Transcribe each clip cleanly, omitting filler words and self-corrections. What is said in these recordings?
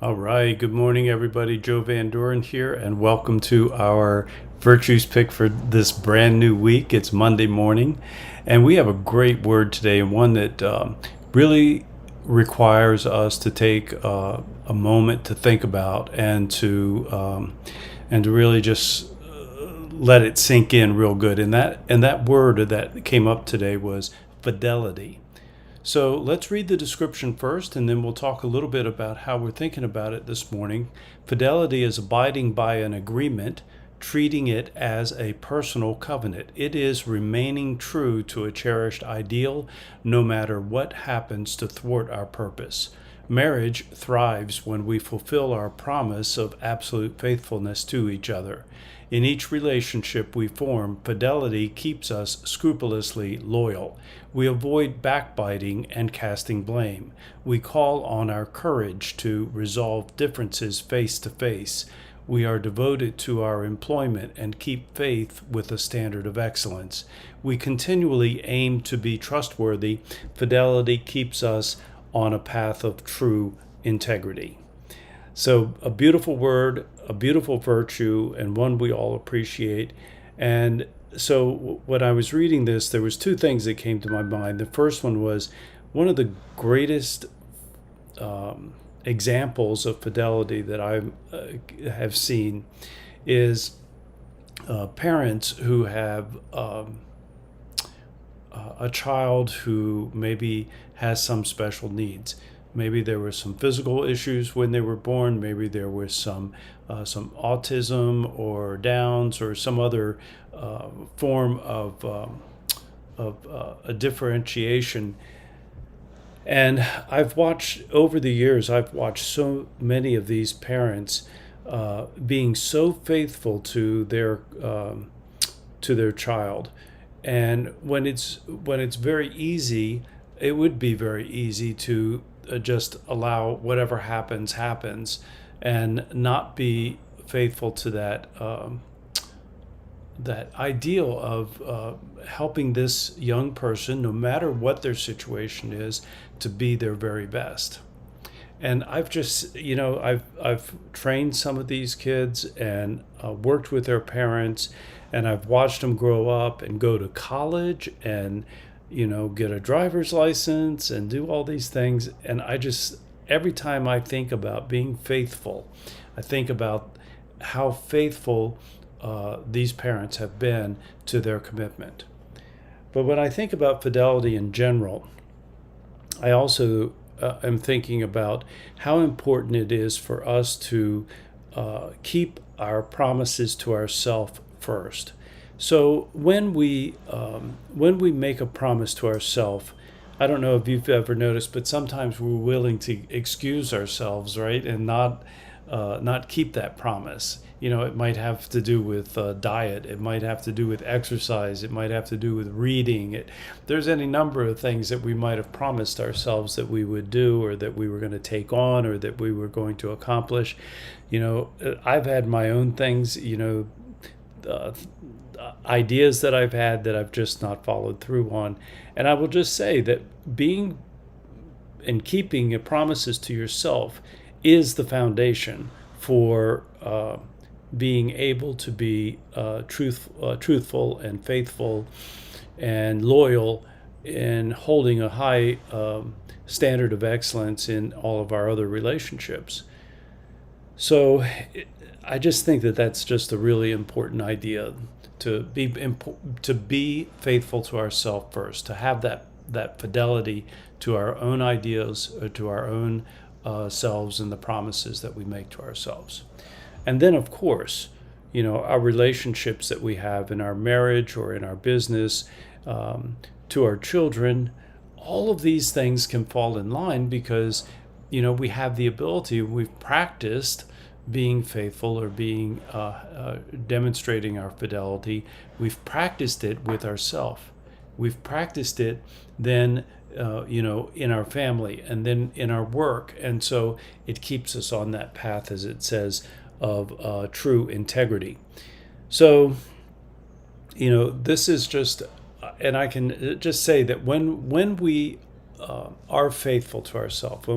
All right. Good morning, everybody. Joe Van Doren here, and welcome to our Virtues Pick for this brand new week. It's Monday morning, and we have a great word today, and one that really requires us to take a moment to think about and to really just let it sink in real good. And that word that came up today was fidelity. So let's read the description first, and then we'll talk a little bit about how we're thinking about it this morning. Fidelity is abiding by an agreement, treating it as a personal covenant. It is remaining true to a cherished ideal, no matter what happens to thwart our purpose. Marriage thrives when we fulfill our promise of absolute faithfulness to each other. In each relationship we form, fidelity keeps us scrupulously loyal. We avoid backbiting and casting blame. We call on our courage to resolve differences face to face. We are devoted to our employment and keep faith with a standard of excellence. We continually aim to be trustworthy. Fidelity keeps us on a path of true integrity. So, a beautiful word, a beautiful virtue, and one we all appreciate. And so, when I was reading this, there was two things that came to my mind. The first one was one of the greatest examples of fidelity that I have seen is parents who have a child who maybe has some special needs. Maybe there were some physical issues when they were born. Maybe there was some autism or Downs or some other form of a differentiation. And I've watched over the years. I've watched so many of these parents being so faithful to their child, and when it's very easy, it would be very easy to just allow whatever happens and not be faithful to that ideal of helping this young person, no matter what their situation is, to be their very best. And I've just, I've trained some of these kids and worked with their parents, and I've watched them grow up and go to college and get a driver's license and do all these things. And every time I think about being faithful, I think about how faithful these parents have been to their commitment. But when I think about fidelity in general, I also am thinking about how important it is for us to keep our promises to ourselves first. So when we make a promise to ourselves, I don't know if you've ever noticed, but sometimes we're willing to excuse ourselves, right, and not keep that promise. It might have to do with diet. It might have to do with exercise. It might have to do with reading. There's any number of things that we might have promised ourselves that we would do, or that we were going to take on, or that we were going to accomplish. I've had my own things, ideas that I've had that I've just not followed through on. And I will just say that being and keeping promises to yourself is the foundation for being able to be truthful and faithful and loyal, and holding a high standard of excellence in all of our other relationships. So I just think that that's just a really important idea, to be faithful to ourselves first, to have that fidelity to our own ideas, or to our own selves, and the promises that we make to ourselves. And then, of course, our relationships that we have in our marriage or in our business, to our children, all of these things can fall in line because, we have the ability, we've practiced being faithful, or being demonstrating our fidelity. We've practiced it with ourselves. We've practiced it then in our family, and then in our work. And so it keeps us on that path, as it says, of true integrity. So, this is just, and I can just say that when we are faithful to ourselves,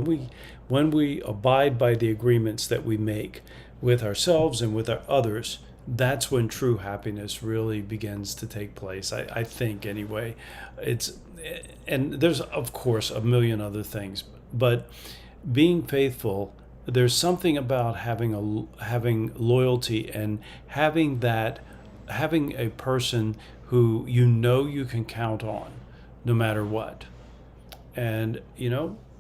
when we abide by the agreements that we make with ourselves and with our others, that's when true happiness really begins to take place. I think anyway. It's and there's of course a million other things, but being faithful, there's something about having loyalty and having a person who you know you can count on no matter what. And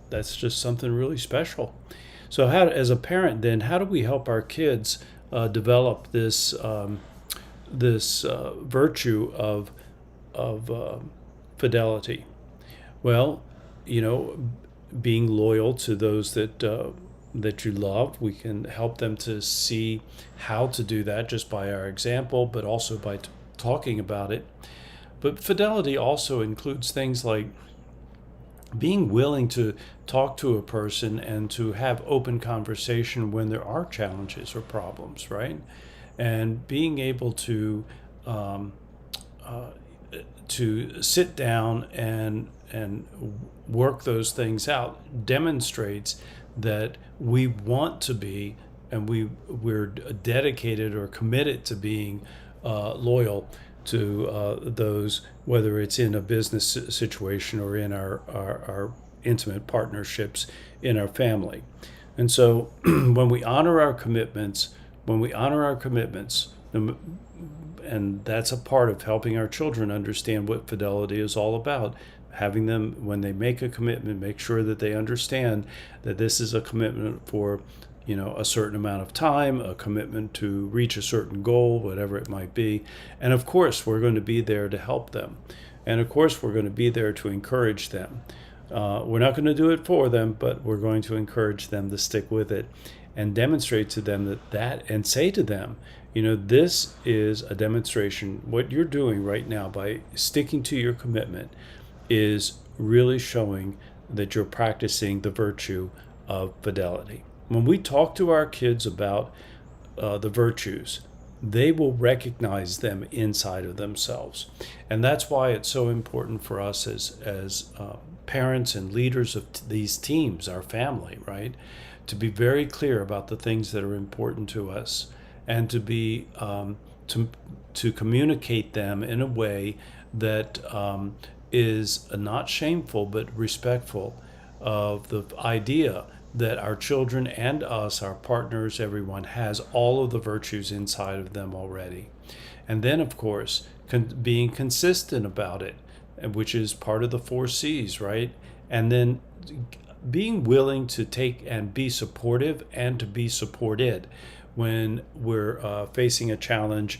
that's just something really special. So how, as a parent, then how do we help our kids develop this virtue of fidelity? Well, being loyal to those that you love, we can help them to see how to do that just by our example, but also by talking about it. But fidelity also includes things like being willing to talk to a person and to have open conversation when there are challenges or problems, right? And being able um, uh, to sit down and work those things out demonstrates that we want to be, and we're dedicated or committed to being loyal to those, whether it's in a business situation or in our intimate partnerships in our family. And so when we honor our commitments, and that's a part of helping our children understand what fidelity is all about. Having them, when they make a commitment, make sure that they understand that this is a commitment for, a certain amount of time, a commitment to reach a certain goal, whatever it might be. And of course, we're going to be there to help them. And of course, we're going to be there to encourage them. We're not going to do it for them, but we're going to encourage them to stick with it and demonstrate to them and say to them, this is a demonstration. What you're doing right now by sticking to your commitment is really showing that you're practicing the virtue of fidelity. When we talk to our kids about the virtues, they will recognize them inside of themselves. And that's why it's so important for us as parents and leaders of these teams, our family, right? To be very clear about the things that are important to us, and to be to communicate them in a way that is not shameful but respectful of the idea that our children and us, our partners, everyone has all of the virtues inside of them already. And then, of course, being consistent about it, which is part of the 4 C's, right? And then being willing to take and be supportive and to be supported when we're facing a challenge,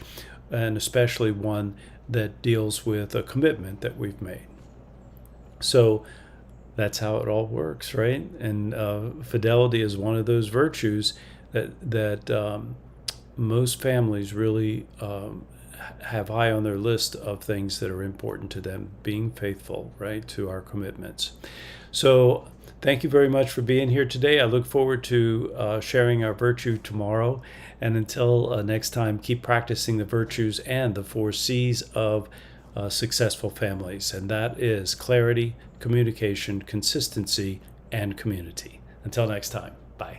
and especially one that deals with a commitment that we've made. So that's how it all works, right? And fidelity is one of those virtues that most families really have high on their list of things that are important to them, being faithful, right, to our commitments. So thank you very much for being here today. I look forward to sharing our virtue tomorrow. And until next time, keep practicing the virtues and the 4 C's of successful families. And that is clarity, communication, consistency, and community. Until next time.